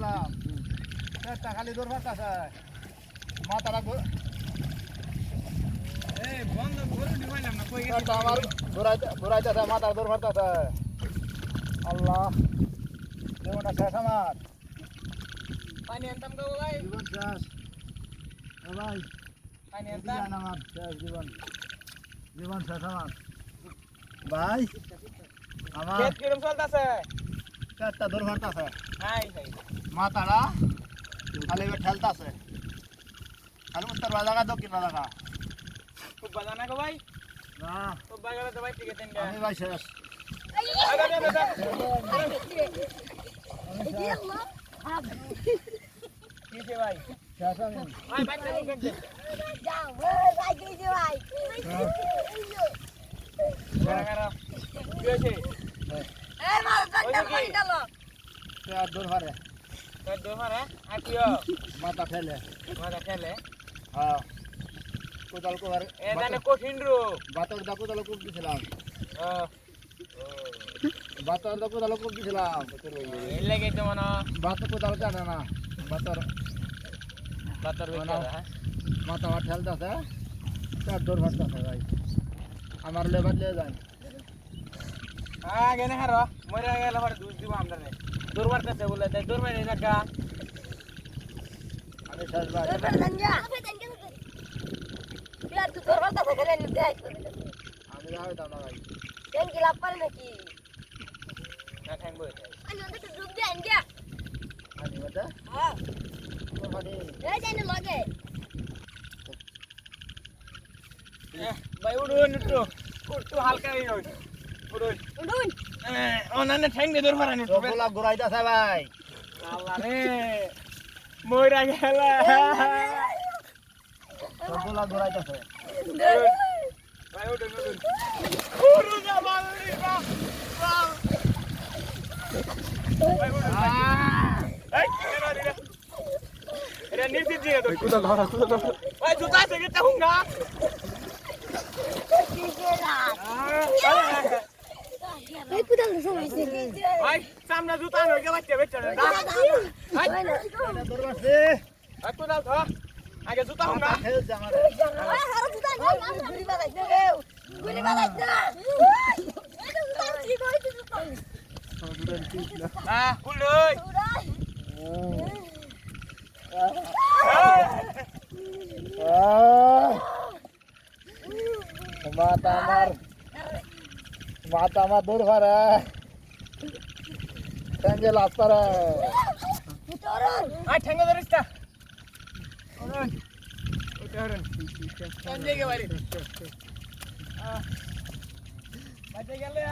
দিলাম একটা খালি দৌড় মারতেছে মাথাটা এই বন্ধ করে দিলাম না কই একটা আমার ঘুরাইতেছে মাথার দৌড় মারতেছে আল্লাহ জীবনটা শেষ আমার পানি আনতাম গো ভাই জীবন শেষ ভাই পানি এদিকে আনতাম আন আমার শেষ জীবন জীবন শেষ আমার ভাই আমার খেত কিরম চলতেছে একটা দৌড় মারতেছে হাই হাই মাথাটা খালি ঠেলতেছে খালি উত্তর বাজাগা দক্ষিণ বাজাগা খুব বাজানা গো ভাই না খুব বাজালে তো ভাই ঠিক আছে আমি ভাই শেষ কিছে ভাই শেষ আমি ভাই বাইক চালু করতে খারা কি হইছে দৌড় মারে তোর দোমারে আকিও মাথা ঠেলে মাথা খেলে হ্যাঁ কোদাল কোদাল এ জানে কঠিন রূপ বাতর দা কোদাল কুপ দিছিলাম ও বাতর দা কোদাল কুপ দিছিলাম এই লাগে তো মনে বাতর কোদাল জানে না বাতর বাতর বেচারা হ্যাঁ মাথা ঠেলতেছে তার দৌড় মারতেছে ভাই আমার লেবার লিয়ে যায় আগে না হারো মরে গেল পরে দুধ দিব আমরা রে দূর মারতেছে বলে তাই দূর মারে জায়গা আমি শেষ ভাই আমি যাইতাম না ভাই না ঠ্যাং বই যায় আমি মধ্যে মানে ভাই উড়ুন একটু একটু হালকা হয়ে যাও উড়ুন অনানে ঠ্যাং দিয়ে দূর মারানি তো সবগুলা ঘুরাইতেছে ভাই আল্লাহ রে মইরা গেল সবগুলা ঘুরাইতেছে ভাই উড়ুন উড়ুন উড়ু যা বালি বা ভাই উড়ুন এই কেন দিরা এটা নিচে দিয়ে দাও কোদাল ধরা ভাই জুতা থেকে চাহুঙ্গা ভাই সামনে জুতা নই কে বাচ্চা বেচ্চা না ভাই দৌড় মারছে ভাই কোদাল ধর আগে জুতা হুঙ্গা খেলছে আমার হ্যাঁ কুলই মাথা আমার দৌড় মারে সঙ্গে লাভ করে আই ঠ্যাঙ্গ ধরিস তা ওরন ওরন সঞ্জয় কে বাড়ি বাজে গেলে